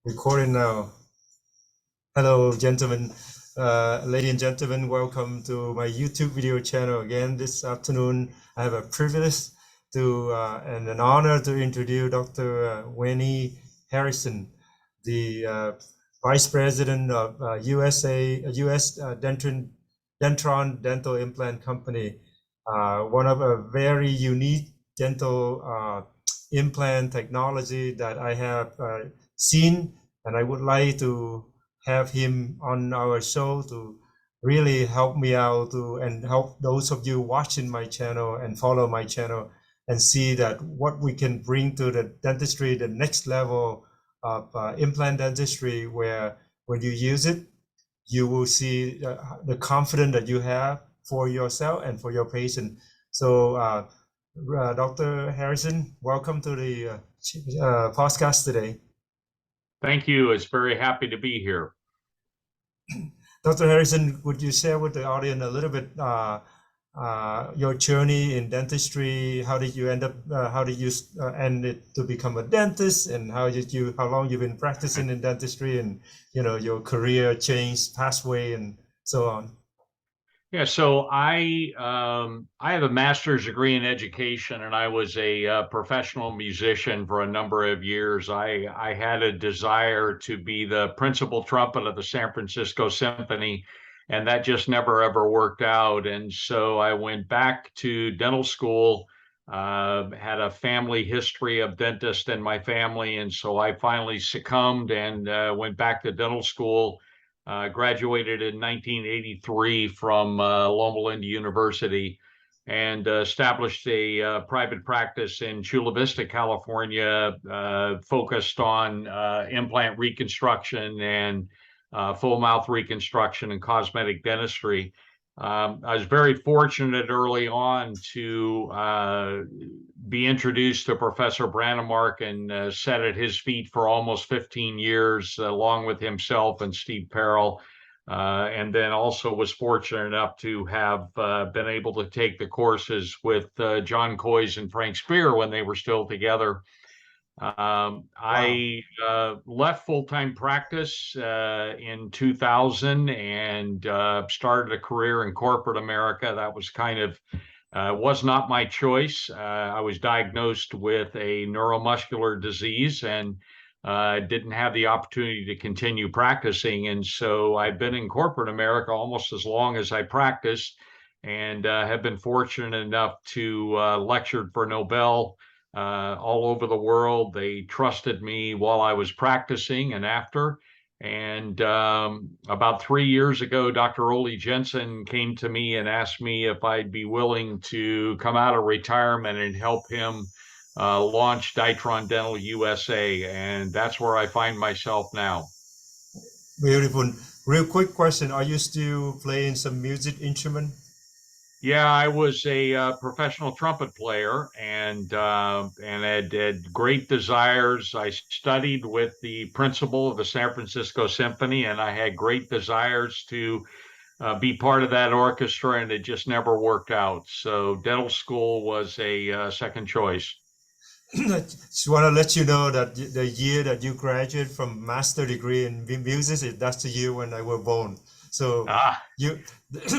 Recording now. Hello, gentlemen, ladies and gentlemen. Welcome to my YouTube video channel again this afternoon. I have a privilege to and an honor to introduce Dr. Winnie Harrison, the Vice President of US Ditron Dental Implant Company, one of a very unique dental implant technology that I have seen, and I would like to have him on our show to really help me out to and help those of you watching my channel and follow my channel and see that what we can bring to the dentistry, the next level of implant dentistry, where when you use it, you will see the confidence that you have for yourself and for your patient. So, Dr. Harrison, welcome to the podcast today. Thank you. It's very happy to be here. Dr. Harrison, would you share with the audience a little bit your journey in dentistry? How did you end up? How did you end it to become a dentist? And how long you've been practicing in dentistry? And your career change, pathway, and so on. Yeah, so I have a master's degree in education, and I was a professional musician for a number of years. I had a desire to be the principal trumpet of the San Francisco Symphony, and that just never ever worked out. And so I went back to dental school, had a family history of dentists in my family, and so I finally succumbed and went back to dental school. Graduated in 1983 from Loma Linda University and established a private practice in Chula Vista, California, focused on implant reconstruction and full mouth reconstruction and cosmetic dentistry. I was very fortunate early on to be introduced to Professor Brandemark and sat at his feet for almost 15 years, along with himself and Steve Perrell. And then also was fortunate enough to have been able to take the courses with John Coys and Frank Spear when they were still together. I left full-time practice in 2000 and started a career in corporate America. That was kind of was not my choice. I was diagnosed with a neuromuscular disease and didn't have the opportunity to continue practicing. And so I've been in corporate America almost as long as I practiced, and have been fortunate enough to lecture for Nobel all over the world. They trusted me while I was practicing and after. And about 3 years ago, Dr. Ole Jensen came to me and asked me if I'd be willing to come out of retirement and help him launch Ditron Dental USA. And that's where I find myself now. Beautiful. Real quick question. Are you still playing some music instrument? Yeah, I was a professional trumpet player and had great desires. I studied with the principal of the San Francisco Symphony, and I had great desires to be part of that orchestra, and it just never worked out. So dental school was a second choice. Just want to let you know that the year that you graduate from master degree in music, that's the year when I was born. So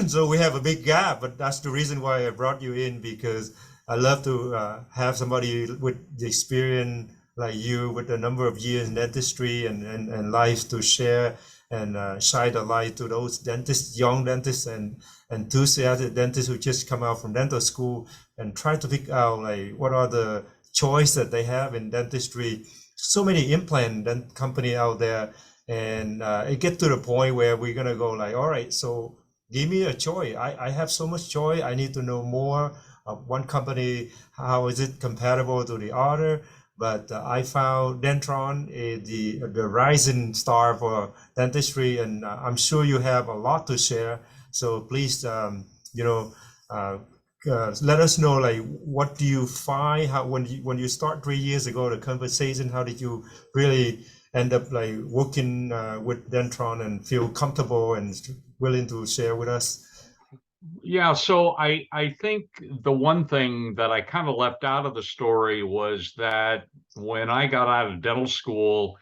so we have a big gap, but that's the reason why I brought you in, because I love to have somebody with the experience like you, with a number of years in dentistry and life to share and shine the light to those dentists, young dentists and enthusiastic dentists who just come out from dental school and try to pick out like what are the choice that they have in dentistry. So many implant company out there, and it gets to the point where we're gonna go like, all right, so give me a choice. I have so much choice. I need to know more of one company. How is it compatible to the other? But I found Dentron the rising star for dentistry, and I'm sure you have a lot to share. So please, let us know, like, what do you find? How when you start 3 years ago the conversation, how did you really end up like working with Dentron and feel comfortable and willing to share with us? Yeah, so I think the one thing that I kind of left out of the story was that when I got out of dental school,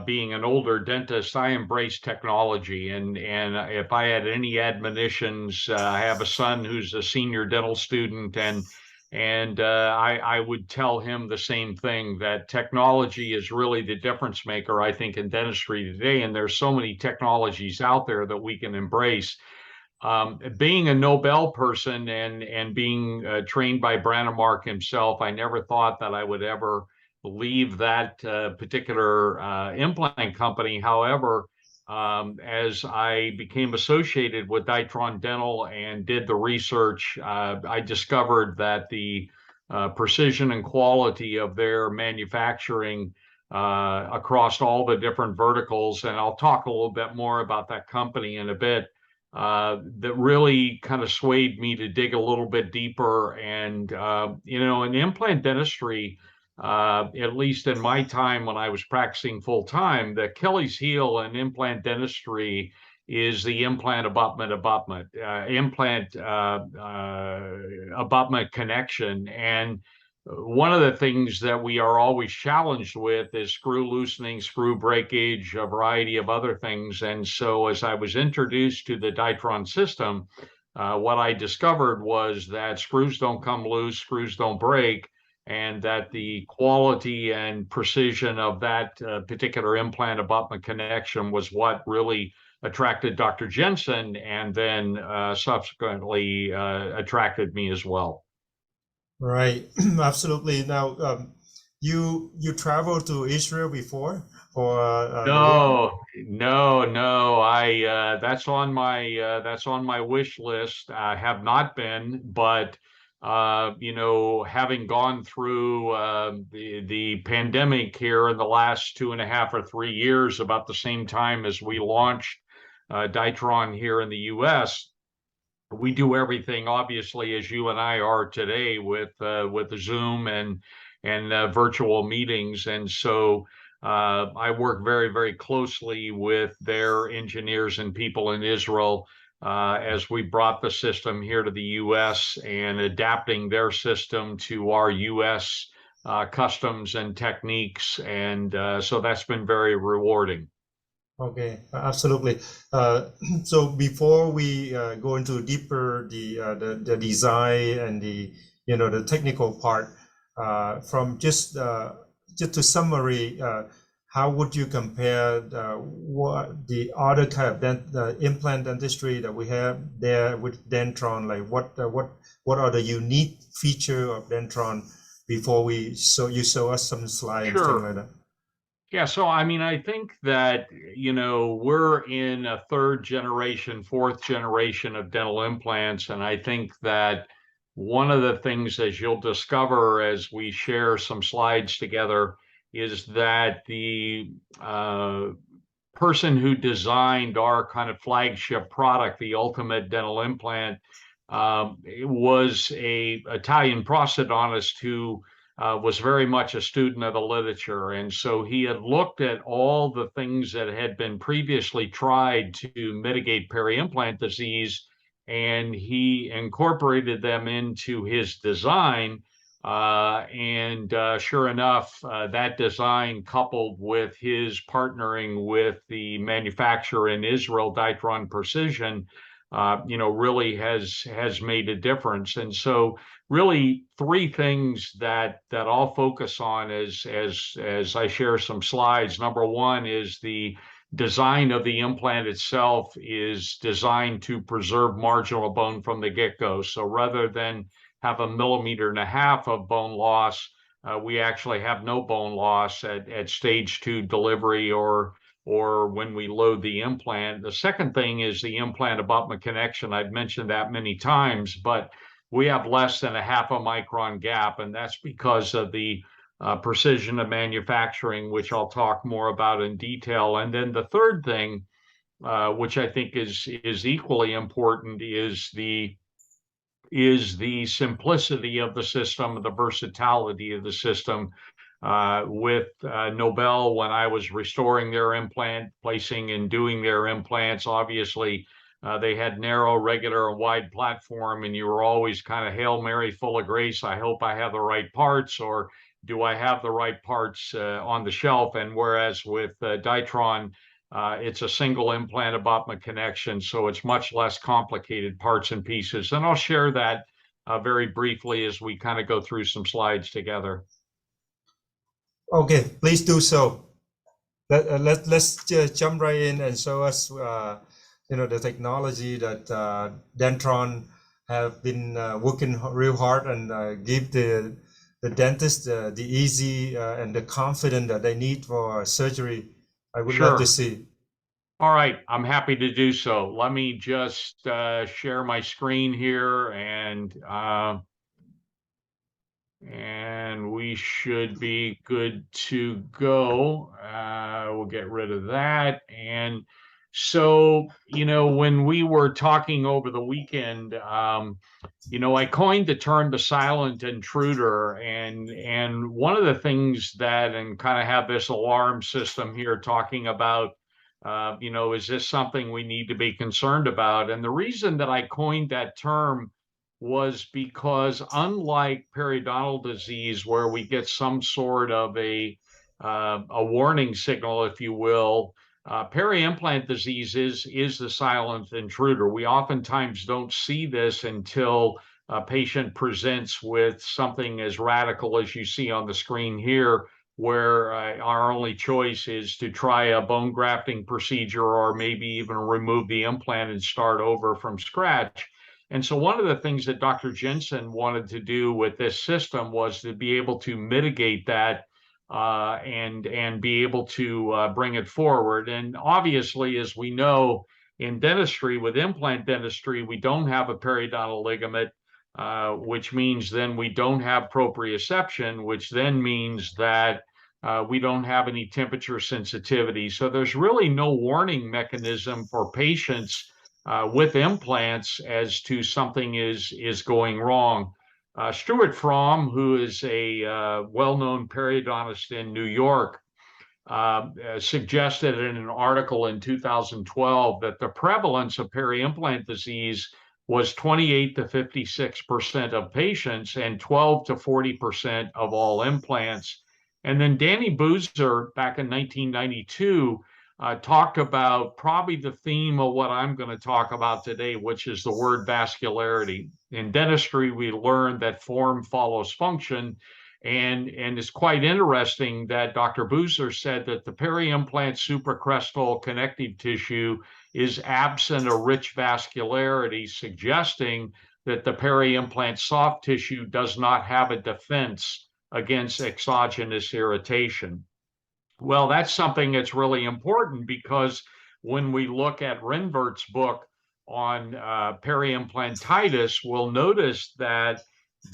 being an older dentist, I embrace technology. And if I had any admonitions, I have a son who's a senior dental student, and I would tell him the same thing, that technology is really the difference maker, I think, in dentistry today. And there's so many technologies out there that we can embrace. Being a Nobel person and being trained by Brannemark himself, I never thought that I would ever leave that particular implant company. However, as I became associated with Ditron Dental and did the research, I discovered that the precision and quality of their manufacturing across all the different verticals, and I'll talk a little bit more about that company in a bit, that really kind of swayed me to dig a little bit deeper. And, in implant dentistry, at least in my time when I was practicing full time, the Achilles heel in implant dentistry is the implant abutment connection. And one of the things that we are always challenged with is screw loosening, screw breakage, a variety of other things. And so as I was introduced to the Ditron system, what I discovered was that screws don't come loose, screws don't break, and that the quality and precision of that particular implant abutment connection was what really attracted Dr. Jensen, and then subsequently attracted me as well. Right, absolutely. Now, you traveled to Israel before for No, no. I that's on my wish list. I have not been, but having gone through the pandemic here in the last 2.5 or 3 years, about the same time as we launched Ditron here in the U.S., we do everything, obviously, as you and I are today, with Zoom and virtual meetings. And so I work very, very closely with their engineers and people in Israel as we brought the system here to the U.S. and adapting their system to our U.S. Customs and techniques. And so that's been very rewarding. Okay, absolutely. So before we go into deeper the design and the technical part, from just to summary, how would you compare what the other kind of implant dentistry that we have there with Dentron? Like what are the unique feature of Dentron before you show us some slides and things like that? Yeah, so I mean, I think that, we're in a third generation, fourth generation of dental implants. And I think that one of the things, as you'll discover as we share some slides together, is that the person who designed our kind of flagship product, the ultimate dental implant, was a Italian prosthodontist who was very much a student of the literature. And so he had looked at all the things that had been previously tried to mitigate peri-implant disease, and he incorporated them into his design. Sure enough, that design, coupled with his partnering with the manufacturer in Israel, Ditron Precision, really has made a difference. And so, really, three things that I'll focus on as I share some slides. Number one is the design of the implant itself is designed to preserve marginal bone from the get-go. So rather than have 1.5 millimeters of bone loss, we actually have no bone loss at stage 2 delivery or when we load the implant. The second thing is the implant abutment connection. I've mentioned that many times, but we have less than 0.5 micron gap, and that's because of the precision of manufacturing, which I'll talk more about in detail. And then the third thing, which I think is equally important, is the simplicity of the system, the versatility of the system. With Nobel, when I was restoring their implant, placing and doing their implants, obviously they had narrow, regular, and wide platform, and you were always kind of Hail Mary, full of grace. I hope I have the right parts, or do I have the right parts on the shelf? And whereas with Ditron, it's a single implant abutment connection, so it's much less complicated parts and pieces. And I'll share that very briefly as we kind of go through some slides together. Okay, please do so. Let's jump right in and show us, the technology that Dentron have been working real hard and give the dentist the easy and the confidence that they need for surgery. I would love to see. All right, I'm happy to do so. Let me just share my screen here, and we should be good to go. We'll get rid of that. And so, when we were talking over the weekend, I coined the term the silent intruder, and one of the things that, and kind of have this alarm system here talking about, is this something we need to be concerned about? And the reason that I coined that term was because, unlike periodontal disease, where we get some sort of a warning signal, if you will, peri-implant disease is the silent intruder. We oftentimes don't see this until a patient presents with something as radical as you see on the screen here, where our only choice is to try a bone grafting procedure or maybe even remove the implant and start over from scratch. And so one of the things that Dr. Jensen wanted to do with this system was to be able to mitigate that and be able to bring it forward. And obviously, as we know, in dentistry, with implant dentistry, we don't have a periodontal ligament, which means then we don't have proprioception, which then means that we don't have any temperature sensitivity. So there's really no warning mechanism for patients with implants as to something is going wrong. Stuart Fromm, who is a well-known periodontist in New York, suggested in an article in 2012 that the prevalence of peri-implant disease was 28 to 56% of patients and 12 to 40% of all implants. And then Danny Boozer, back in 1992, talked about probably the theme of what I'm going to talk about today, which is the word vascularity. In dentistry, we learned that form follows function. And it's quite interesting that Dr. Boozer said that the peri-implant supracrestal connective tissue is absent a rich vascularity, suggesting that the peri-implant soft tissue does not have a defense against exogenous irritation. Well, that's something that's really important, because when we look at Renvert's book on peri-implantitis, we'll notice that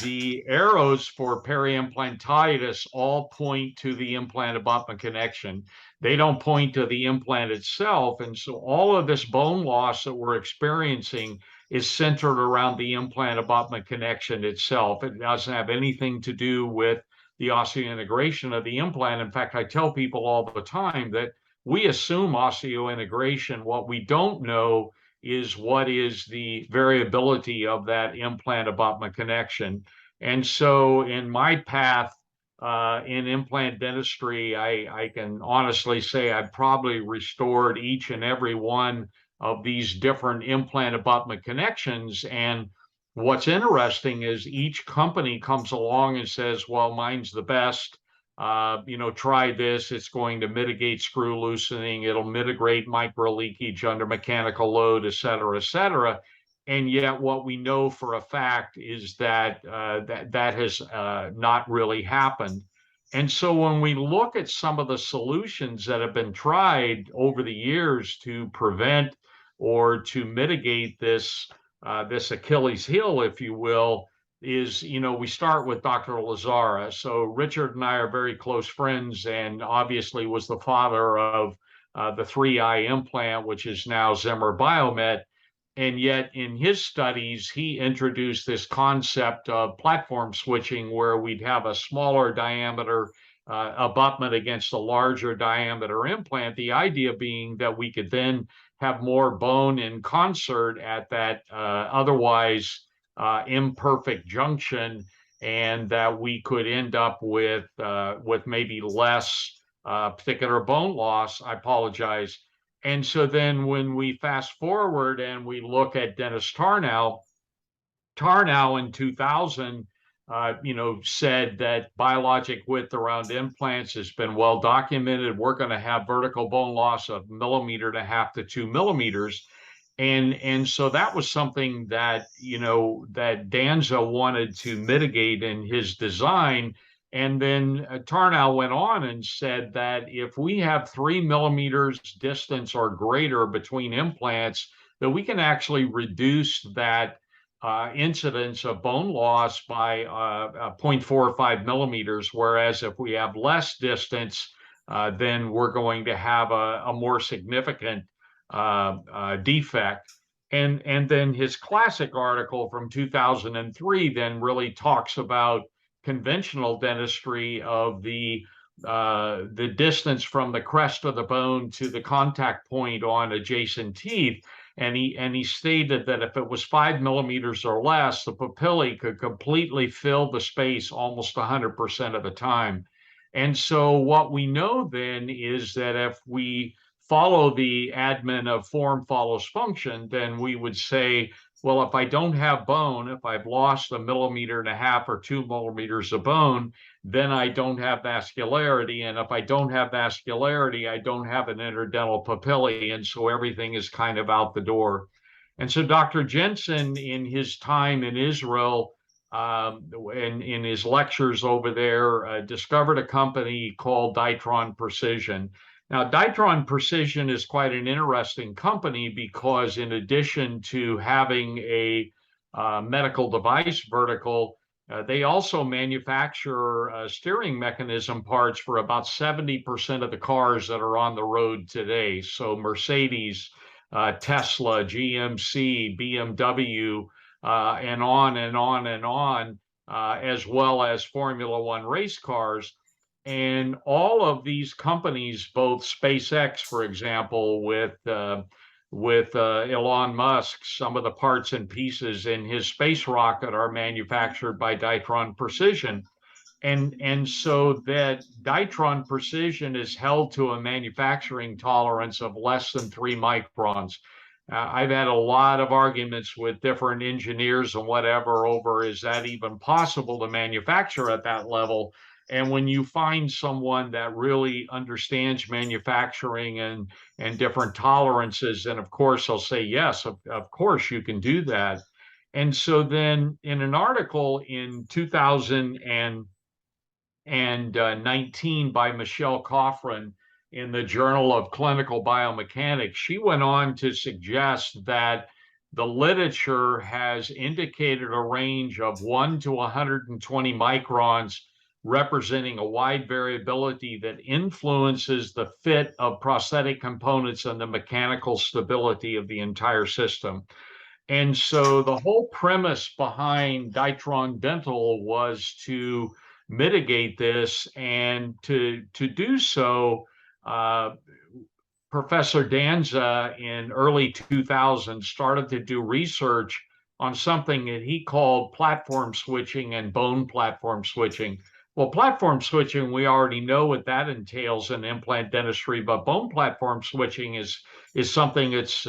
the arrows for peri-implantitis all point to the implant abutment connection. They don't point to the implant itself. And so all of this bone loss that we're experiencing is centered around the implant abutment connection itself. It doesn't have anything to do with the osseointegration of the implant. In fact, I tell people all the time that we assume osseointegration. What we don't know is what is the variability of that implant abutment connection. And so in my path in implant dentistry, I can honestly say I've probably restored each and every one of these different implant abutment connections. And what's interesting is each company comes along and says, well, mine's the best. Try this. It's going to mitigate screw loosening. It'll mitigate micro leakage under mechanical load, et cetera, et cetera. And yet what we know for a fact is that that has not really happened. And so when we look at some of the solutions that have been tried over the years to prevent or to mitigate this Achilles heel, if you will, is, we start with Dr. Lazara. So Richard and I are very close friends, and obviously was the father of the 3i implant, which is now Zimmer Biomet. And yet in his studies, he introduced this concept of platform switching, where we'd have a smaller diameter abutment against a larger diameter implant. The idea being that we could then have more bone in concert at that otherwise imperfect junction, and that we could end up with maybe less particular bone loss. I apologize. And so then when we fast forward and we look at Dennis Tarnow in 2000, said that biologic width around implants has been well documented. We're going to have vertical bone loss of 1.5 to 2 millimeters. And so that was something that, that Danza wanted to mitigate in his design. And then Tarnow went on and said that if we have 3 millimeters distance or greater between implants, that we can actually reduce that incidence of bone loss by 0.45 millimeters, whereas if we have less distance, then we're going to have a more significant defect. And then his classic article from 2003 then really talks about conventional dentistry of the distance from the crest of the bone to the contact point on adjacent teeth. And he stated that if it was 5 millimeters or less, the papillae could completely fill the space almost 100% of the time. And so what we know then is that if we follow the admin of form follows function, then we would say, well, if I don't have bone, if I've lost 1.5 millimeters or 2 millimeters of bone, then I don't have vascularity. And if I don't have vascularity, I don't have an interdental papillae. And so everything is kind of out the door. And so Dr. Jensen, in his time in Israel, and in his lectures over there, discovered a company called Ditron Precision. Now, Ditron Precision is quite an interesting company because in addition to having a medical device vertical, they also manufacture steering mechanism parts for about 70% of the cars that are on the road today. So Mercedes, Tesla, GMC, BMW, and on and on and on, as well as Formula One race cars. And all of these companies, both SpaceX, for example, with Elon Musk, some of the parts and pieces in his space rocket are manufactured by Ditron Precision. And so that Ditron Precision is held to a manufacturing tolerance of less than 3 microns. I've had a lot of arguments with different engineers and whatever over, is that even possible to manufacture at that level? And when you find someone that really understands manufacturing and different tolerances, then of course they'll say, yes, of course you can do that. And so then in an article in 2019 by Michelle Coffrin in the Journal of Clinical Biomechanics, she went on to suggest that the literature has indicated a range of 1 to 120 microns, representing a wide variability that influences the fit of prosthetic components and the mechanical stability of the entire system. And so the whole premise behind Ditron Dental was to mitigate this, and to do so, Professor Danza in early 2000 started to do research on something that he called platform switching and bone platform switching. Well, platform switching, we already know what that entails in implant dentistry, but bone platform switching is something that's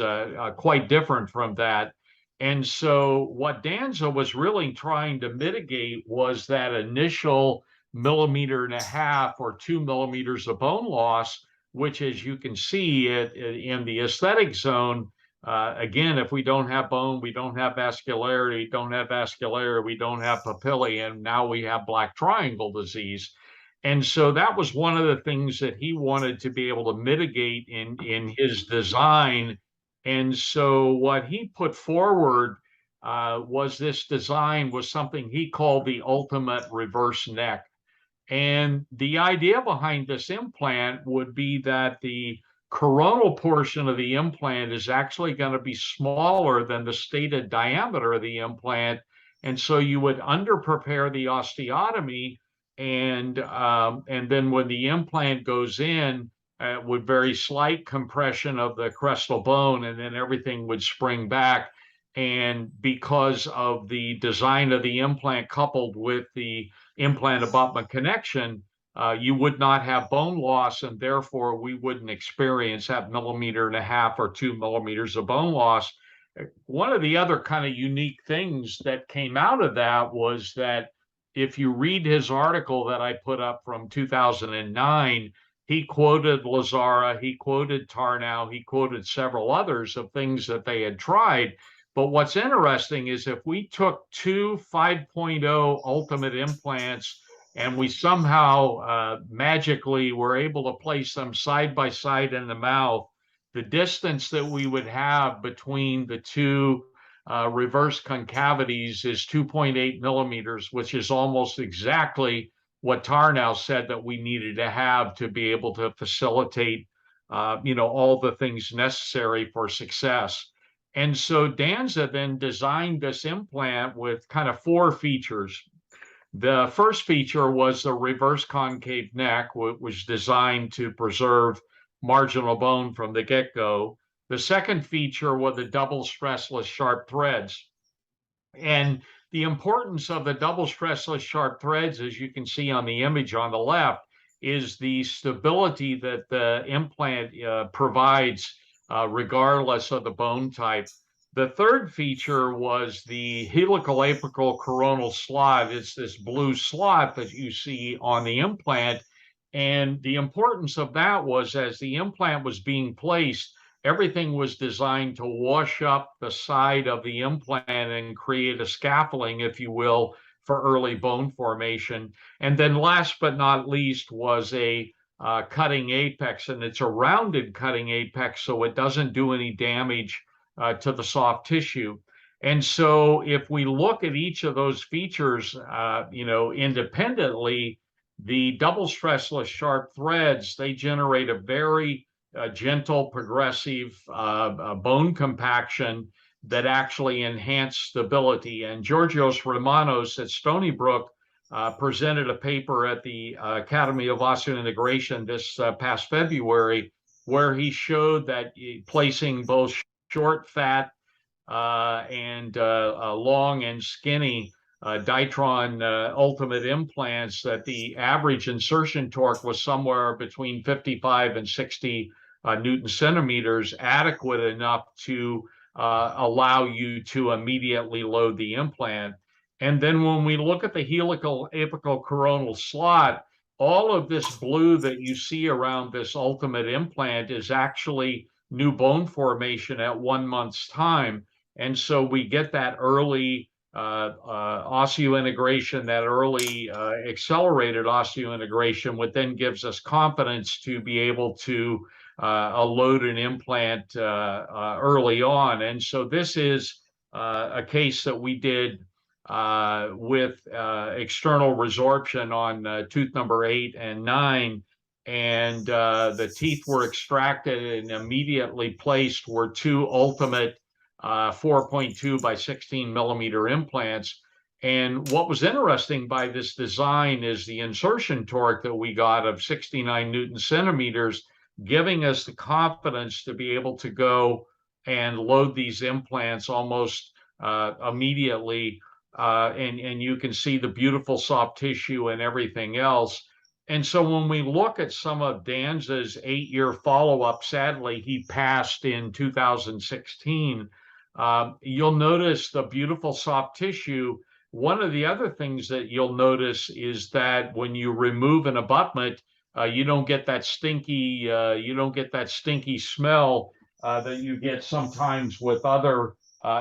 quite different from that. And so what Danza was really trying to mitigate was that initial 1.5 or 2 millimeters of bone loss, which, as you can see in the aesthetic zone, again, if we don't have bone, we don't have vascularity, we don't have papillae, and now we have black triangle disease. And so that was one of the things that he wanted to be able to mitigate in his design. And so what he put forward was this design was something he called the ultimate reverse neck. And the idea behind this implant would be that the coronal portion of the implant is actually going to be smaller than the stated diameter of the implant. And so you would underprepare the osteotomy, and then when the implant goes in, with very slight compression of the crestal bone, and then everything would spring back. And because of the design of the implant coupled with the implant abutment connection, you would not have bone loss, and therefore we wouldn't experience that 1.5 or 2 millimeters of bone loss. One of the other kind of unique things that came out of that was that if you read his article that I put up from 2009, he quoted Lazara, he quoted Tarnow, he quoted several others of things that they had tried. But what's interesting is if we took two 5.0 ultimate implants and we somehow magically were able to place them side by side in the mouth, the distance that we would have between the two reverse concavities is 2.8 millimeters, which is almost exactly what Tarnow said that we needed to have to be able to facilitate, all the things necessary for success. And so Danza then designed this implant with kind of 4 features. The first feature was the reverse concave neck, which was designed to preserve marginal bone from the get-go. The second feature were the double stressless sharp threads. And the importance of the double stressless sharp threads, as you can see on the image on the left, is the stability that the implant provides regardless of the bone type. The third feature was the helical apical coronal slot. It's this blue slot that you see on the implant. And the importance of that was as the implant was being placed, everything was designed to wash up the side of the implant and create a scaffolding, if you will, for early bone formation. And then last but not least was a cutting apex, and it's a rounded cutting apex, so it doesn't do any damage to the soft tissue. And so if we look at each of those features, independently, the double stressless sharp threads, they generate a very gentle, progressive bone compaction that actually enhance stability. And Georgios Romanos at Stony Brook presented a paper at the Academy of Osseointegration this past February, where he showed that placing both short, fat, and long and skinny Ditron Ultimate implants, that the average insertion torque was somewhere between 55 and 60 Newton centimeters, adequate enough to allow you to immediately load the implant. And then when we look at the helical apical coronal slot, all of this blue that you see around this Ultimate implant is actually new bone formation at 1 month's time. And so we get that early osseointegration, that early accelerated osseointegration, which then gives us confidence to be able to load an implant early on. And so this is a case that we did with external resorption on tooth number 8 and 9. And the teeth were extracted and immediately placed were 2 ultimate 4.2 by 16 millimeter implants. And what was interesting by this design is the insertion torque that we got of 69 Newton centimeters, giving us the confidence to be able to go and load these implants almost immediately. And you can see the beautiful soft tissue and everything else. And so when we look at some of Danza's 8-year follow-up, sadly, he passed in 2016. You'll notice the beautiful soft tissue. One of the other things that you'll notice is that when you remove an abutment, you don't get that stinky smell that you get sometimes with other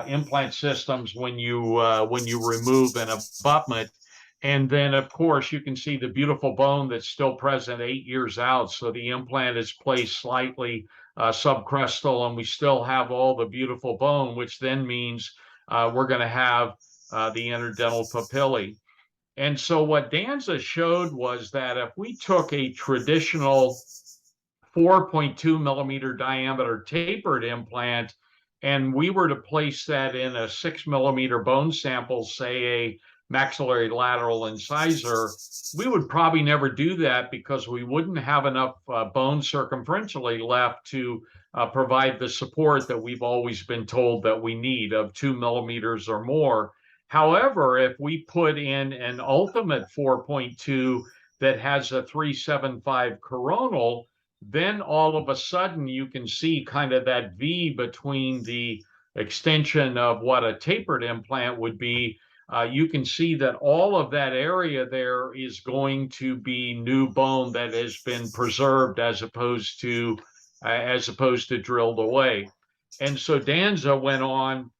implant systems when you remove an abutment. And then, of course, you can see the beautiful bone that's still present 8 years out. So the implant is placed slightly subcrestal, and we still have all the beautiful bone, which then means we're going to have the interdental papillae. And so what Danza showed was that if we took a traditional 4.2 millimeter diameter tapered implant and we were to place that in a 6 millimeter bone sample, say maxillary lateral incisor, we would probably never do that because we wouldn't have enough bone circumferentially left to provide the support that we've always been told that we need of 2 millimeters or more. However, if we put in an ultimate 4.2 that has a 375 coronal, then all of a sudden you can see kind of that V between the extension of what a tapered implant would be. You can see that all of that area there is going to be new bone that has been preserved as opposed to drilled away. And so Danza went on,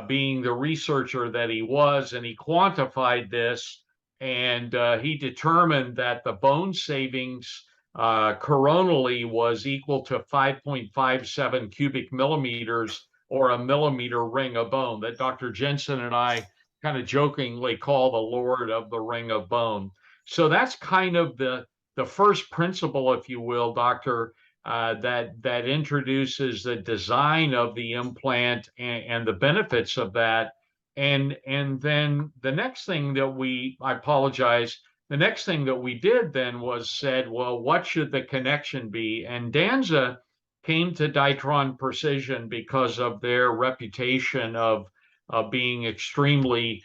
being the researcher that he was, and he quantified this, and he determined that the bone savings coronally was equal to 5.57 cubic millimeters, or a millimeter ring of bone, that Dr. Jensen and I kind of jokingly call the Lord of the ring of bone. So that's kind of the first principle, if you will, Doctor, that introduces the design of the implant and the benefits of that. And then the next thing that I apologize, the next thing that we did then was said, well, what should the connection be? And Danza came to Ditron Precision because of their reputation of being extremely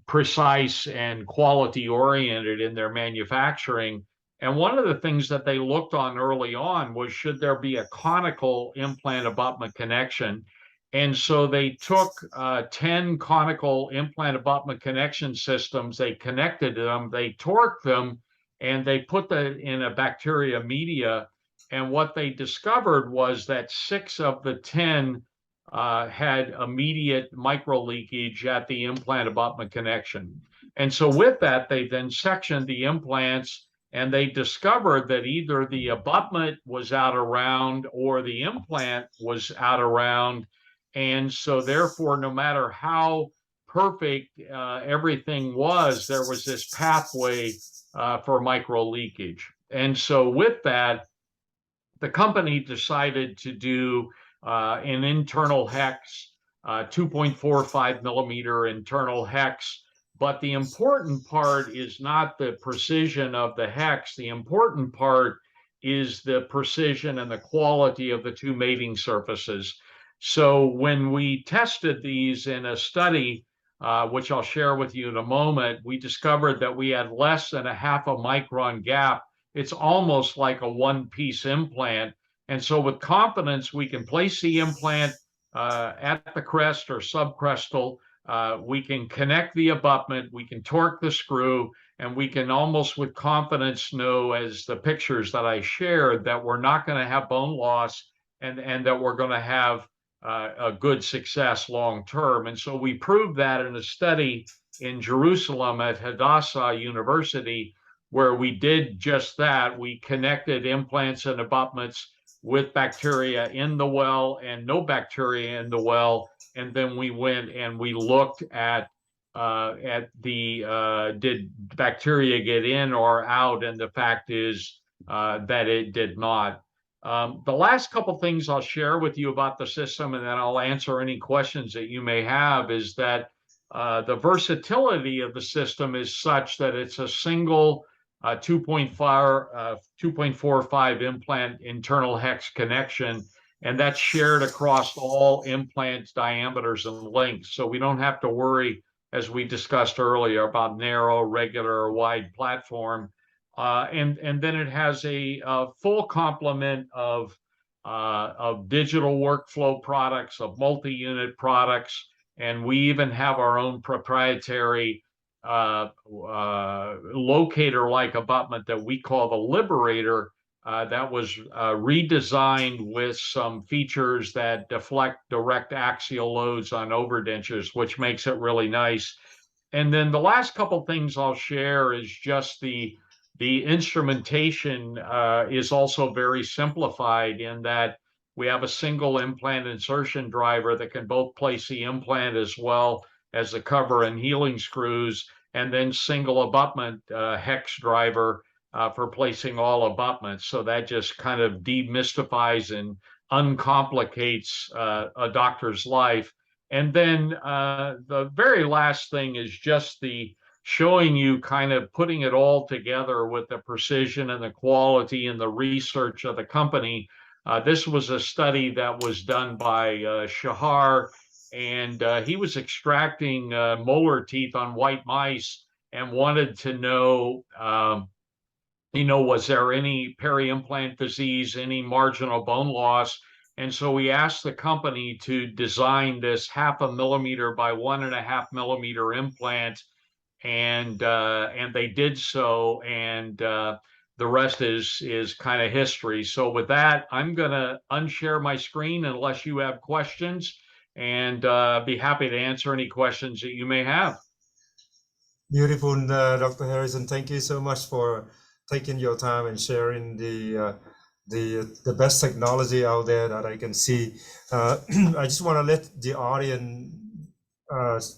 precise and quality oriented in their manufacturing. And one of the things that they looked on early on was, should there be a conical implant abutment connection? And so they took 10 conical implant abutment connection systems, they connected them, they torqued them, and they put that in a bacteria media. And what they discovered was that 6 of the 10 had immediate micro leakage at the implant abutment connection. And so with that, they then sectioned the implants, and they discovered that either the abutment was out of round or the implant was out of round. And so therefore, no matter how perfect everything was, there was this pathway for micro leakage. And so with that, the company decided to do an internal hex, 2.45 millimeter internal hex. But the important part is not the precision of the hex. The important part is the precision and the quality of the two mating surfaces. So when we tested these in a study, which I'll share with you in a moment, we discovered that we had less than a half a micron gap. It's almost like a one-piece implant. And so with confidence, we can place the implant at the crest or subcrestal. We can connect the abutment, we can torque the screw, and we can almost with confidence know, as the pictures that I shared, that we're not going to have bone loss, and that we're going to have a good success long term. And so we proved that in a study in Jerusalem at Hadassah University, where we did just that. We connected implants and abutments with bacteria in the well and no bacteria in the well. And then we went and we looked at did bacteria get in or out? And the fact is that it did not. The last couple things I'll share with you about the system, and then I'll answer any questions that you may have, is that the versatility of the system is such that it's a single 2.45 implant internal hex connection, and that's shared across all implants diameters and lengths. So we don't have to worry, as we discussed earlier, about narrow, regular, or wide platform. And then it has a full complement of digital workflow products, of multi-unit products, and we even have our own proprietary locator-like abutment that we call the Liberator, that was redesigned with some features that deflect direct axial loads on overdentures, which makes it really nice. And then the last couple things I'll share is just the instrumentation is also very simplified, in that we have a single implant insertion driver that can both place the implant as well as the cover and healing screws, and then single abutment hex driver for placing all abutments. So that just kind of demystifies and uncomplicates a doctor's life. And then the very last thing is just the showing you kind of putting it all together with the precision and the quality and the research of the company. This was a study that was done by Shahar, and he was extracting molar teeth on white mice and wanted to know, was there any peri-implant disease, any marginal bone loss? And so we asked the company to design this 0.5 millimeter by 1.5 millimeter implant, and they did so, and the rest is kind of history. So with that, I'm gonna unshare my screen unless you have questions, and be happy to answer any questions that you may have. Beautiful, Dr. Harrison. Thank you so much for taking your time and sharing the best technology out there that I can see. I just want to let the audience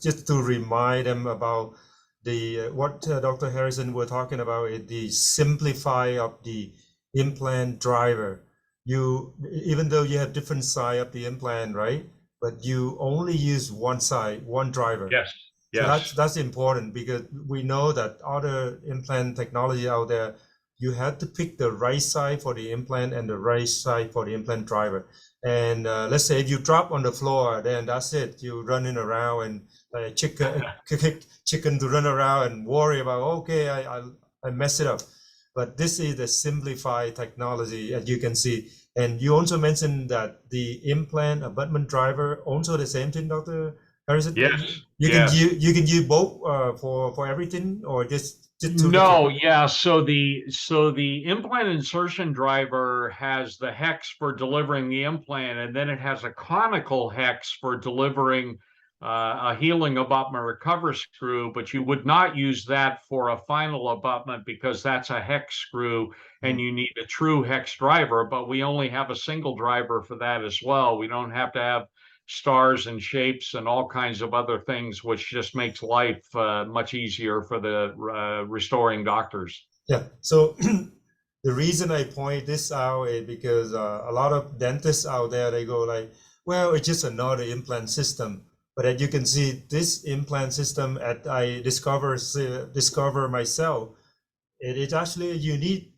just to remind them about the what Dr. Harrison were talking about is the simplify of the implant driver. You, even though you have different side of the implant, right? But you only use one side, one driver. Yes. So Yes. that's important, because we know that other implant technology out there, you have to pick the right side for the implant and the right side for the implant driver. And let's say if you drop on the floor, then that's it. You're running around and chicken to run around and worry about, okay, I mess it up. But this is the simplified technology, as you can see. And you also mentioned that the implant abutment driver, also the same thing, Dr. Harrison? Yes. You can use both for everything, or just two No, different? yeah. So the implant insertion driver has the hex for delivering the implant, and then it has a conical hex for delivering a healing abutment recover screw. But you would not use that for a final abutment because that's a hex screw, and you need a true hex driver. But we only have a single driver for that as well. We don't have to have stars and shapes and all kinds of other things, which just makes life much easier for the restoring doctors. Yeah. So the reason I point this out is because a lot of dentists out there, they go like, well, it's just another implant system. But as you can see, this implant system that I discover myself, it is actually a unique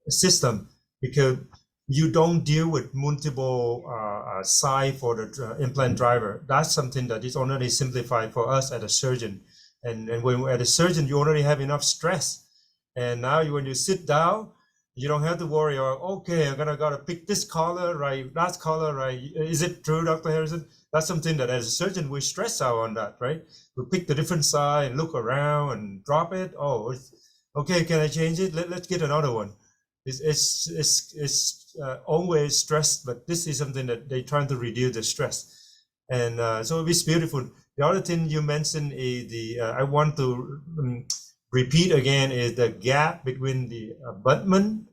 system, because you don't deal with multiple side for the implant driver. That's something that is already simplified for us as a surgeon. And when as a surgeon, you already have enough stress. And now when you sit down, you don't have to worry about, okay, I'm gotta pick this color, right? That color, right? Is it true, Dr. Harrison? That's something that as a surgeon, we stress out on that, right? We pick the different side and look around and drop it. Oh, okay, can I change it? Let's get another one. It's always stressed, but this is something that they're trying to reduce the stress. And so it's beautiful. The other thing you mentioned is I want to repeat again, is the gap between the abutment,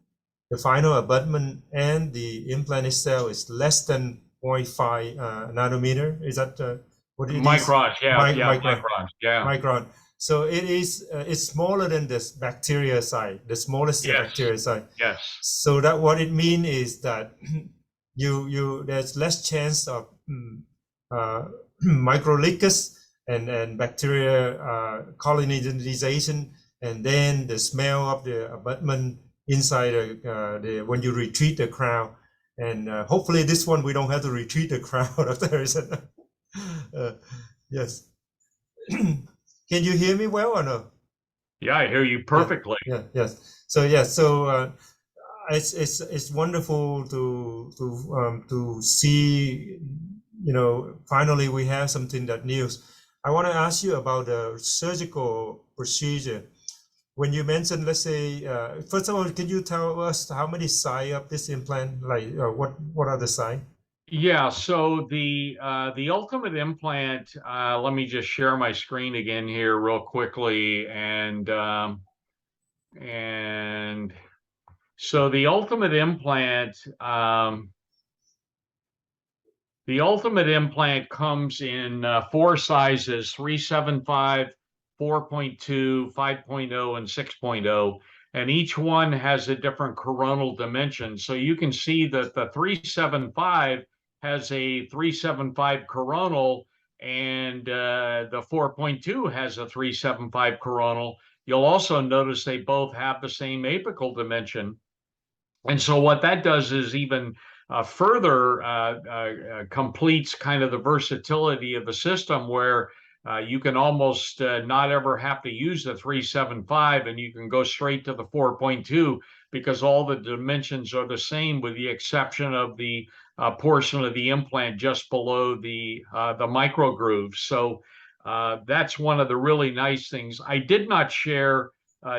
the final abutment, and the implant itself is less than 0.5 nanometer. Is that what it is? Microns, micron. Yeah. Micron. So it is it's smaller than this bacteria side, the smallest bacteria side. Yes. So that what it means is that there's less chance of microleakage and bacteria colonization, and then the smell of the abutment inside when you retreat the crown. And hopefully this one we don't have to retreat the crown. Yes. Can you hear me well or no? Yeah, I hear you perfectly. Yes. So it's wonderful to see. Finally we have something that new. I want to ask you about the surgical procedure. When you mentioned, let's say, first of all, can you tell us how many sides of this implant? Like, what are the sides? Yeah, so the ultimate implant, let me just share my screen again here real quickly, and so the ultimate implant comes in 4 sizes: 375, 4.2, 5.0, and 6.0. And each one has a different coronal dimension. So you can see that the 375 has a 375 coronal, and the 4.2 has a 375 coronal, you'll also notice they both have the same apical dimension. And so what that does is even further completes kind of the versatility of the system, where you can almost not ever have to use the 375, and you can go straight to the 4.2 because all the dimensions are the same, with the exception of the portion of the implant just below the micro groove. So that's one of the really nice things. I did not share,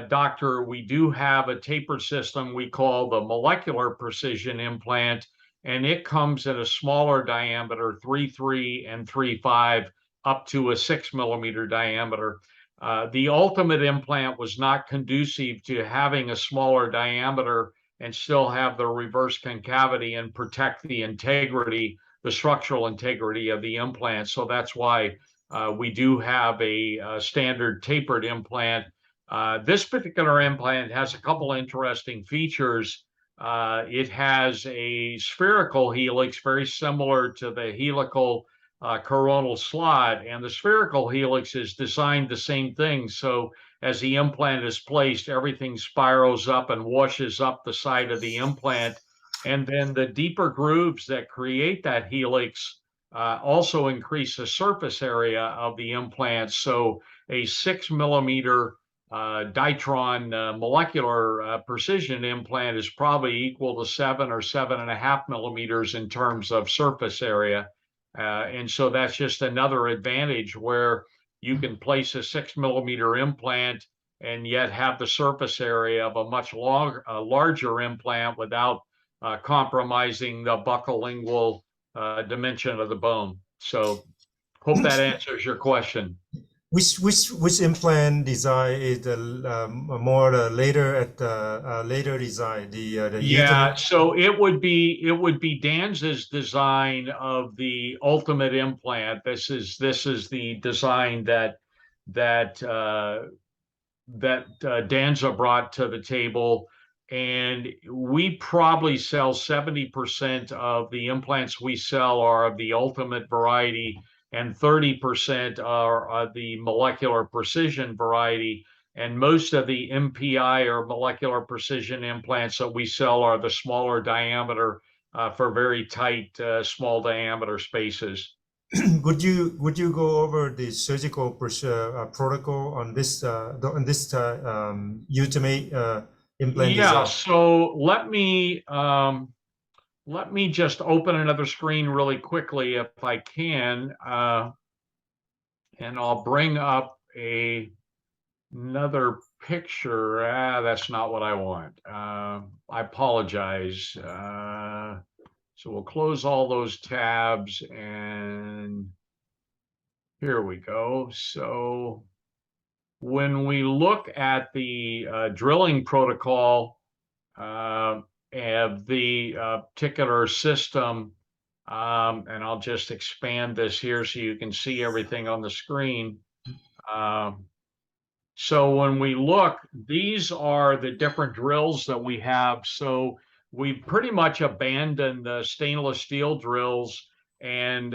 doctor, we do have a tapered system we call the molecular precision implant, and it comes at a smaller diameter, 3.3 and 3.5, up to a 6 millimeter diameter. The ultimate implant was not conducive to having a smaller diameter and still have the reverse concavity and protect the integrity, the structural integrity of the implant. So that's why we do have a standard tapered implant. This particular implant has a couple interesting features. It has a spherical helix, very similar to the helical coronal slot, and the spherical helix is designed the same thing. So as the implant is placed, everything spirals up and washes up the side of the implant. And then the deeper grooves that create that helix also increase the surface area of the implant. So a 6 millimeter Ditron molecular precision implant is probably equal to 7 or 7.5 millimeters in terms of surface area. And so that's just another advantage, where you can place a 6 millimeter implant and yet have the surface area of a much larger implant without compromising the buccolingual dimension of the bone. So hope that answers your question. Which implant design is the more later design? The Yeah, so it would be Danz's design of the ultimate implant. This is the design that Danza brought to the table, and we probably sell 70% of the implants we sell are of the ultimate variety, and 30% are the molecular precision variety. And most of the MPI, or molecular precision implants, that we sell are the smaller diameter for very tight, small diameter spaces. Would you go over the surgical protocol on this ultimate implant Yeah, design? so let me just open another screen really quickly if I can, and I'll bring up another picture. That's not what I want. I apologize. So we'll close all those tabs, and here we go. So when we look at the drilling protocol of the particular system, and I'll just expand this here so you can see everything on the screen. So when we look, these are the different drills that we have. So we pretty much abandoned the stainless steel drills, and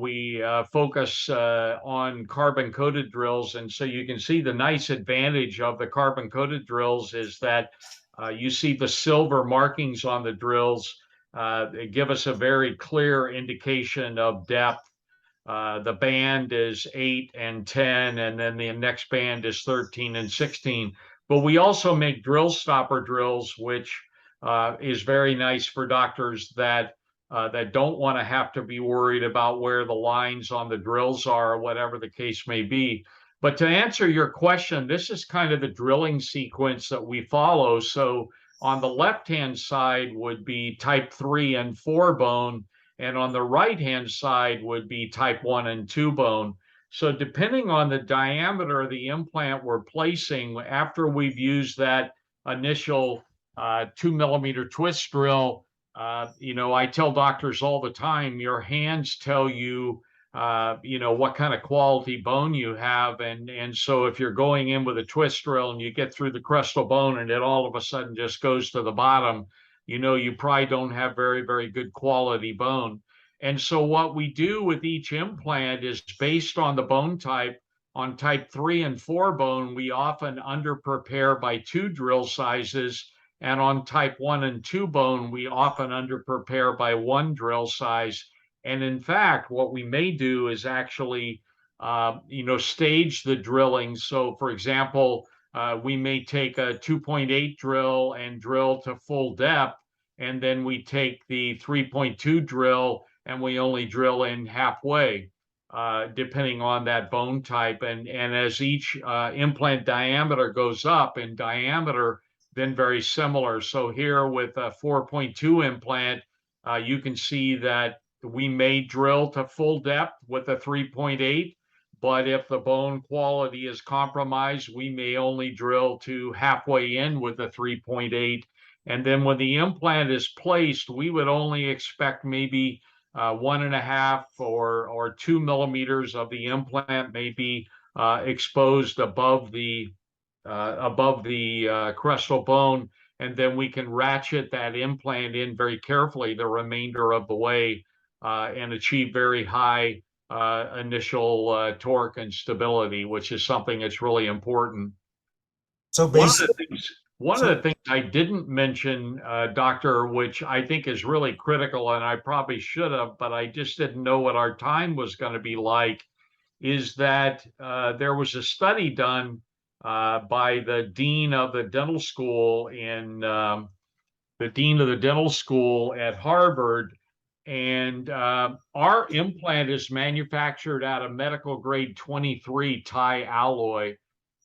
we focus on carbon coated drills. And so you can see the nice advantage of the carbon coated drills is that you see the silver markings on the drills. They give us a very clear indication of depth. The band is 8 and 10, and then the next band is 13 and 16. But we also make drill stopper drills, which is very nice for doctors that don't want to have to be worried about where the lines on the drills are, or whatever the case may be. But to answer your question, this is kind of the drilling sequence that we follow. So on the left-hand side would be type 3 and 4 bone, and on the right-hand side would be type 1 and 2 bone. So depending on the diameter of the implant we're placing, after we've used that initial 2 millimeter twist drill, I tell doctors all the time, your hands tell you, what kind of quality bone you have. And so if you're going in with a twist drill and you get through the crestal bone and it all of a sudden just goes to the bottom, you probably don't have very, very good quality bone. And so what we do with each implant is based on the bone type. On type 3 and 4 bone, we often under prepare by 2 drill sizes. And on type 1 and 2 bone, we often under prepare by 1 drill size. And in fact, what we may do is actually, stage the drilling. So for example, we may take a 2.8 drill and drill to full depth. And then we take the 3.2 drill and we only drill in halfway. Depending on that bone type. And as each implant diameter goes up in diameter, then very similar. So here with a 4.2 implant, you can see that we may drill to full depth with a 3.8, but if the bone quality is compromised, we may only drill to halfway in with a 3.8. And then when the implant is placed, we would only expect maybe 1.5 or 2 millimeters of the implant may be exposed above the crestal bone, and then we can ratchet that implant in very carefully the remainder of the way and achieve very high initial torque and stability, which is something that's really important. So basically, one of the things I didn't mention, Doctor, which I think is really critical, and I probably should have, but I just didn't know what our time was going to be like, is that there was a study done by the dean of the dental school at Harvard, and our implant is manufactured out of medical grade 23 Thai alloy.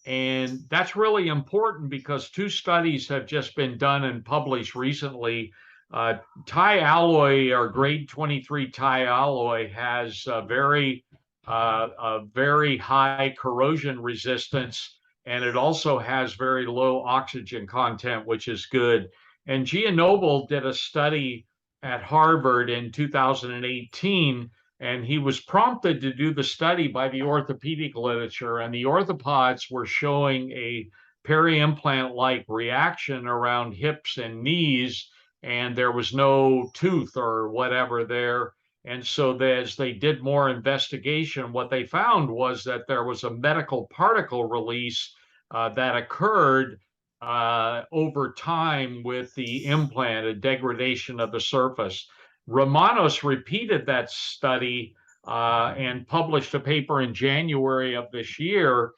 And that's really important because 2 studies have just been done and published recently. Thai alloy, or grade 23 Thai alloy, has a very high corrosion resistance, and it also has very low oxygen content, which is good. And Gia Noble did a study at Harvard in 2018, and he was prompted to do the study by the orthopedic literature, and the orthopods were showing a peri-implant-like reaction around hips and knees, and there was no tooth or whatever there. And so as they did more investigation, what they found was that there was a medical particle release that occurred over time with the implant, a degradation of the surface. Romanos repeated that study and published a paper in January of this year.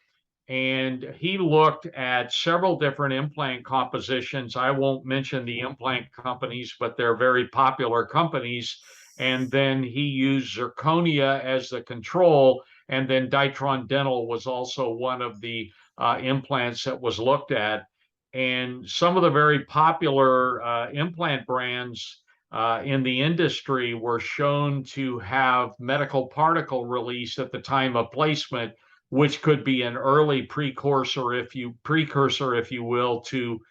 And he looked at several different implant compositions. I won't mention the implant companies, but they're very popular companies. And then he used zirconia as the control. And then Ditron Dental was also one of the implants that was looked at. And some of the very popular implant brands in the industry were shown to have medical particle release at the time of placement, which could be an early precursor, if you will, to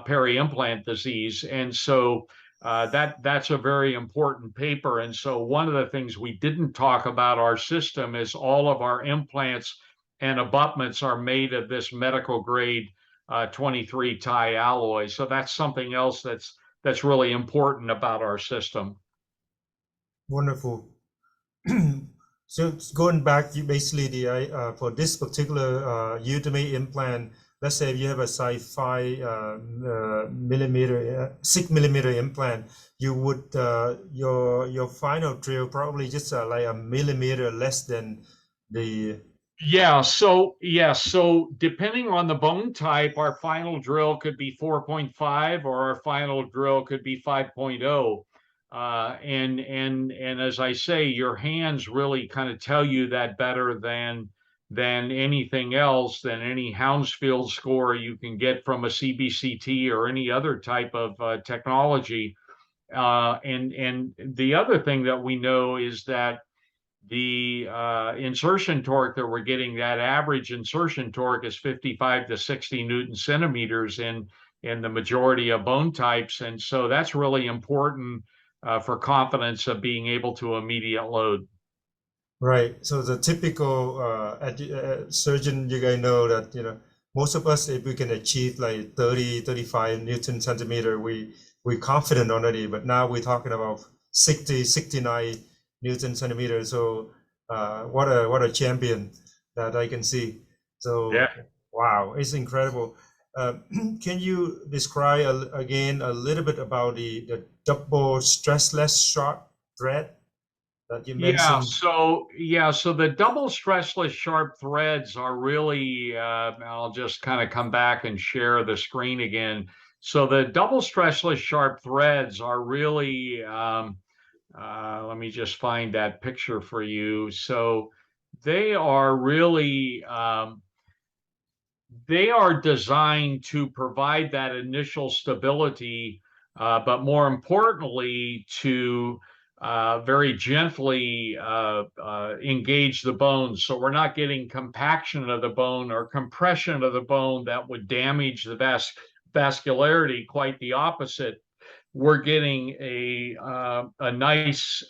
peri-implant disease. And so that's a very important paper. And so one of the things we didn't talk about our system is all of our implants and abutments are made of this medical grade 23 Thai alloy. So that's something else that's really important about our system. Wonderful. So going back, you basically for this particular Udemy implant, let's say if you have a size 6 millimeter implant, you would your final drill probably just like a millimeter less than the. So depending on the bone type, our final drill could be 4.5 or our final drill could be 5.0. And as I say, your hands really kind of tell you that better than anything else, than any Hounsfield score you can get from a CBCT or any other type of technology. And the other thing that we know is that the insertion torque that we're getting, that average insertion torque is 55 to 60 Newton centimeters in the majority of bone types. And so that's really important for confidence of being able to immediate load. Right. So the typical surgeon, you guys know that, most of us, if we can achieve like 30, 35 Newton centimeter, we're confident already. But now we're talking about 60, 69 Newton centimeter. So what a champion that I can see. So Yeah. wow, it's incredible. Can you describe again a little bit about the double stressless sharp thread that you Yeah, mentioned? so the double stressless sharp threads are really, I'll just kind of come back and share the screen again. So the double stressless sharp threads are really, let me just find that picture for you. So they are really, they are designed to provide that initial stability, but more importantly, to very gently engage the bone. So we're not getting compaction of the bone or compression of the bone that would damage the vascularity. Quite the opposite. We're getting a nice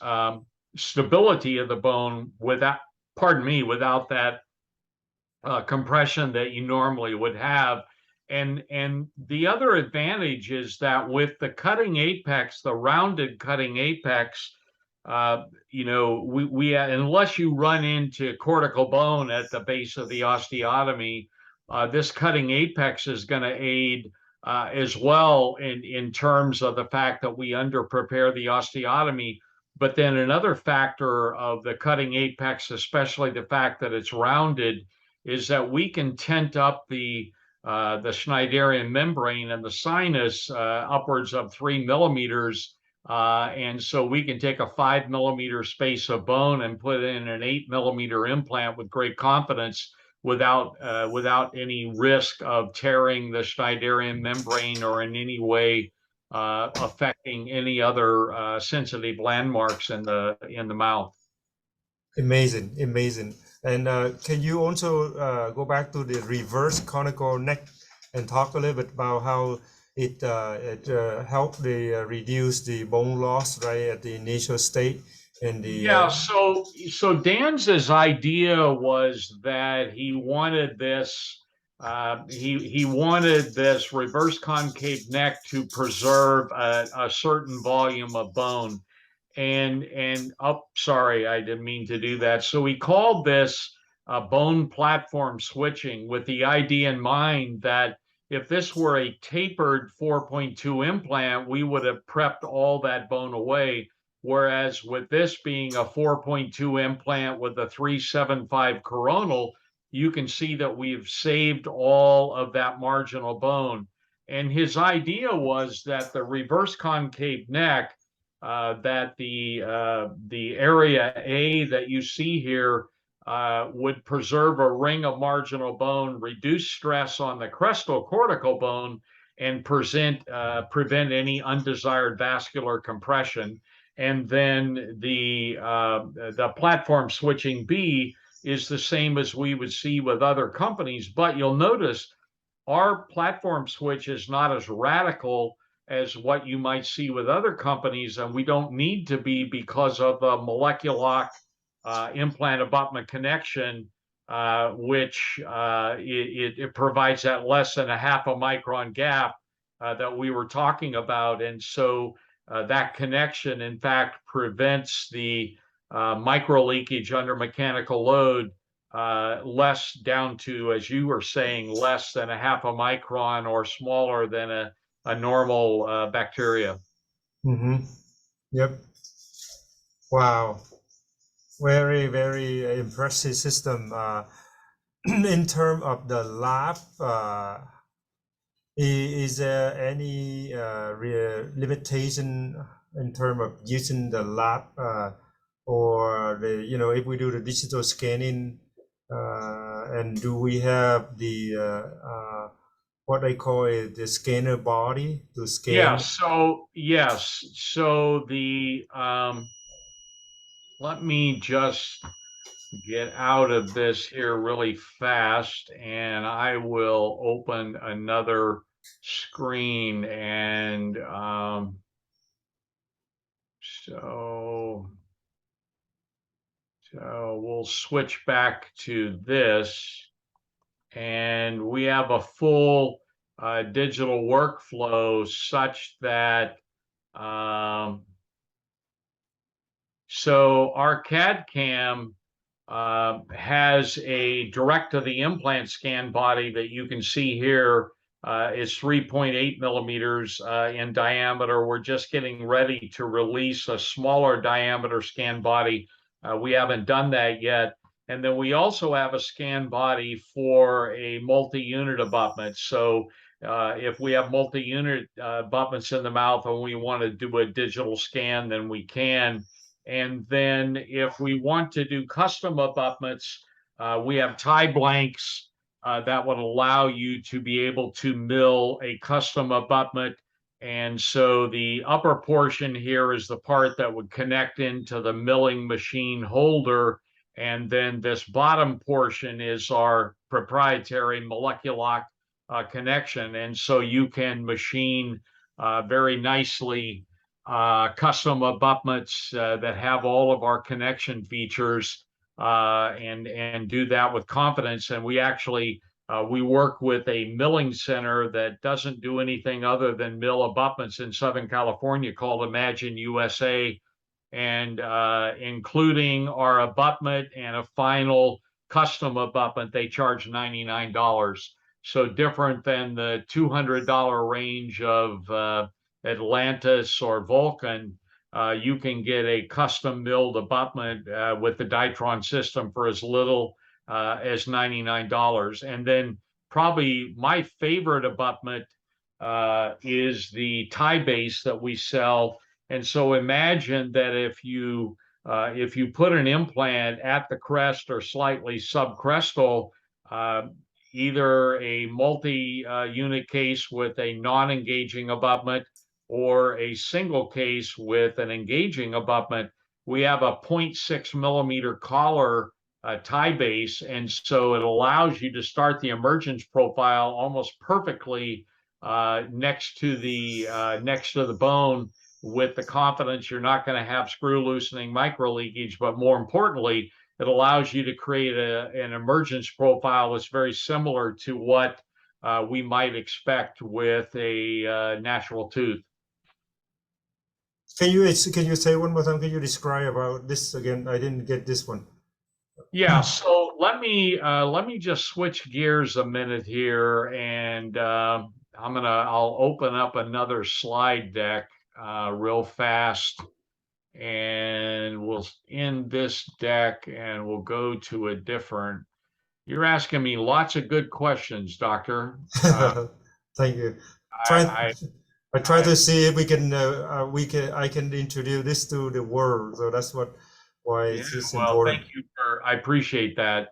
stability of the bone without, pardon me, without that compression that you normally would have. And the other advantage is that with the cutting apex, the rounded cutting apex, we unless you run into cortical bone at the base of the osteotomy, this cutting apex is going to aid as well in terms of the fact that we under prepare the osteotomy. But then another factor of the cutting apex, especially the fact that it's rounded, is that we can tent up the Schneiderian membrane and the sinus upwards of 3 millimeters. And so we can take a 5 millimeter space of bone and put in an 8 millimeter implant with great confidence without any risk of tearing the Schneiderian membrane or in any way affecting any other sensitive landmarks in the mouth. Amazing, amazing. And can you also go back to the reverse conical neck and talk a little bit about how it helped the reduce the bone loss right at the initial state and the Yeah, so Dan's idea was that he wanted this he wanted this reverse concave neck to preserve a certain volume of bone. And oh, sorry, I didn't mean to do that. So we called this bone platform switching with the idea in mind that if this were a tapered 4.2 implant, we would have prepped all that bone away. Whereas with this being a 4.2 implant with a 375 coronal, you can see that we've saved all of that marginal bone. And his idea was that the reverse concave neck, that the area A that you see here would preserve a ring of marginal bone, reduce stress on the crestal cortical bone, and prevent any undesired vascular compression. And then the platform switching B is the same as we would see with other companies, but you'll notice our platform switch is not as radical as what you might see with other companies, and we don't need to be because of the molecular implant abutment connection, which it provides that less than a half a micron gap that we were talking about. And so that connection, in fact, prevents the micro leakage under mechanical load, less down to, as you were saying, less than a half a micron or smaller than a normal bacteria. Mm-hmm. Yep. Wow. Very, very impressive system. In terms of the lab, is there any limitation in terms of using the lab or if we do the digital scanning and do we have the what I call it, the scanner body to Yeah, scan? so yes. So let me just get out of this here really fast and I will open another screen and so we'll switch back to this, and we have a full digital workflow such that So our CAD CAM has a direct to the implant scan body that you can see here. Is 3.8 millimeters in diameter. We're just getting ready to release a smaller diameter scan body. We haven't done that yet. And then we also have a scan body for a multi-unit abutment. So if we have multi-unit abutments in the mouth and we want to do a digital scan, then we can. And then if we want to do custom abutments, we have tie blanks that would allow you to be able to mill a custom abutment. And so the upper portion here is the part that would connect into the milling machine holder. And then this bottom portion is our proprietary molecular connection. And so you can machine very nicely custom abutments that have all of our connection features and do that with confidence. And we actually we work with a milling center that doesn't do anything other than mill abutments in Southern California called Imagine USA, and including our abutment and a final custom abutment, they charge $99. So different than the $200 range of Atlantis or Vulcan. You can get a custom milled abutment with the Ditron system for as little as $99. And then probably my favorite abutment is the tie base that we sell. And so imagine that if you put an implant at the crest or slightly subcrestal, either a multi-unit case with a non-engaging abutment or a single case with an engaging abutment, we have a 0.6 millimeter collar tie base. And so it allows you to start the emergence profile almost perfectly next to the bone, with the confidence you're not going to have screw loosening, micro leakage, but more importantly, it allows you to create an emergence profile that's very similar to what we might expect with a natural tooth. Can you say one more time? Can you describe about this again? I didn't get this one. Yeah, so let me just switch gears a minute here, and I'll open up another slide deck real fast, and we'll end this deck and we'll go to a different. You're asking me lots of good questions, Doctor. Thank you. I try to see if I can introduce this to the world. So that's why it's important. Thank you I appreciate that.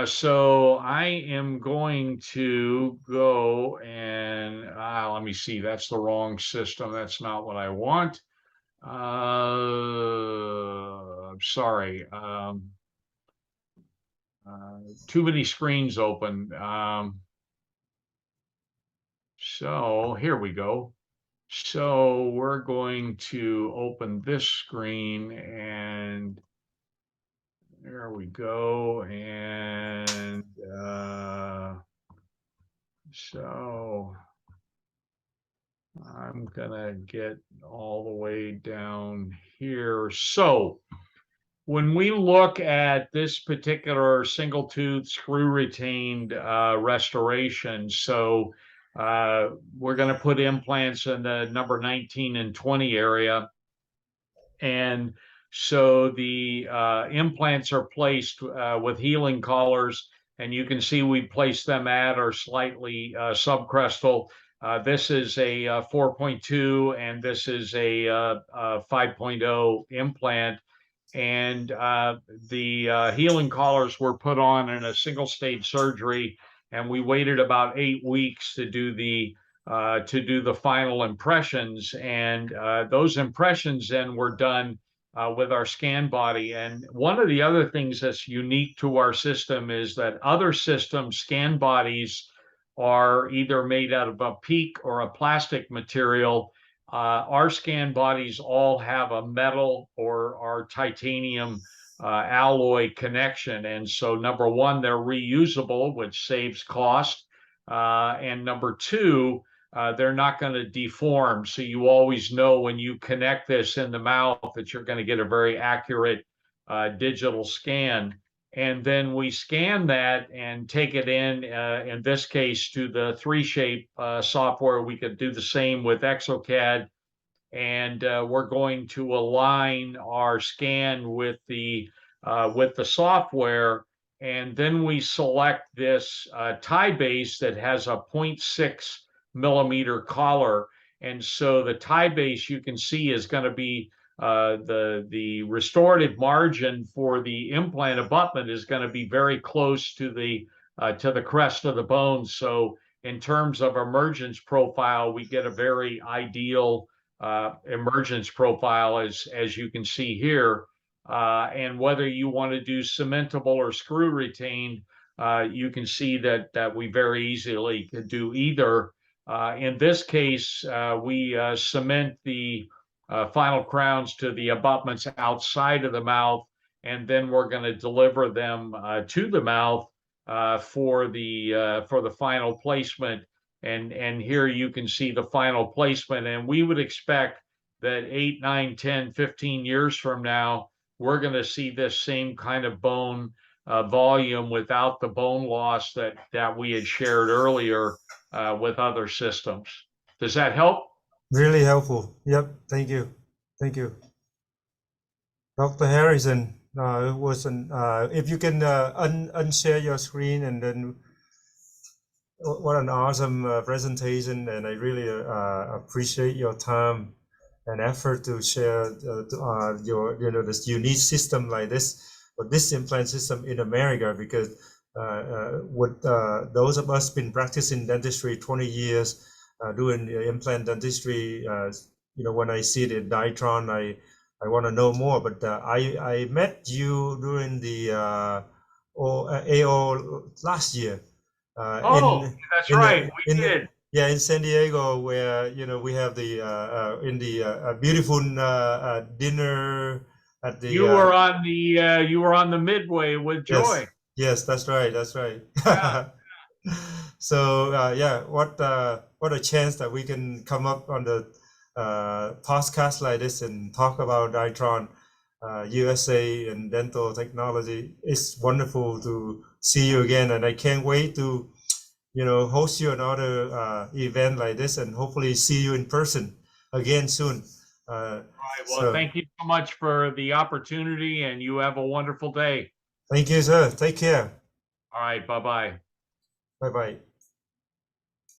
So I am going to go and let me see. That's the wrong system. That's not what I want. I'm sorry. Too many screens open. So here we go. So we're going to open this screen, and there we go. And so I'm gonna get all the way down here. So when we look at this particular single tooth screw retained restoration, so we're going to put implants in the number 19 and 20 area. And so the implants are placed with healing collars, and you can see we place them at or slightly subcrestal. This is a 4.2 and this is a 5.0 implant. And the healing collars were put on in a single stage surgery, and we waited about 8 weeks to do the final impressions. And those impressions then were done with our scan body. And one of the other things that's unique to our system is that other systems scan bodies are either made out of a PEEK or a plastic material. Our scan bodies all have a metal or our titanium alloy connection. And so number one, they're reusable, which saves cost. And number two, they're not going to deform. So you always know when you connect this in the mouth that you're going to get a very accurate digital scan. And then we scan that and take it in this case, to the 3Shape software. We could do the same with exocad. And we're going to align our scan with the software, and then we select this tie base that has a 0.6 millimeter collar. And so the tie base, you can see, is going to be the restorative margin for the implant abutment is going to be very close to the crest of the bone. So in terms of emergence profile, we get a very ideal emergence profile, as you can see here. And whether you want to do cementable or screw retained, you can see that we very easily could do either. In this case, we cement the final crowns to the abutments outside of the mouth, and then we're going to deliver them to the mouth for the final placement. And here you can see the final placement. And we would expect that 8, 9, 10, 15 years from now, we're going to see this same kind of bone volume without the bone loss that we had shared earlier with other systems. Does that help? Really helpful. Yep. Thank you. Thank you. Dr. Harrison, it was if you can unshare your screen, and then what an awesome presentation, and I really appreciate your time and effort to share your this unique system like this, or this implant system in America, because with those of us been practicing dentistry 20 years, doing implant dentistry, when I see the Ditron, I want to know more. But I met you during the AO last year. That's right. We did. In San Diego, where we have the in the beautiful dinner at the. You were on the Midway with Joy. Yes, that's right. That's right. Yeah. So what a chance that we can come up on the podcast like this and talk about Ditron USA and dental technology. It's wonderful to see you again, and I can't wait to host you another event like this, and hopefully see you in person again soon. All right. Well, thank you so much for the opportunity, and you have a wonderful day. Thank you, sir. Take care. All right. Bye-bye. Bye-bye.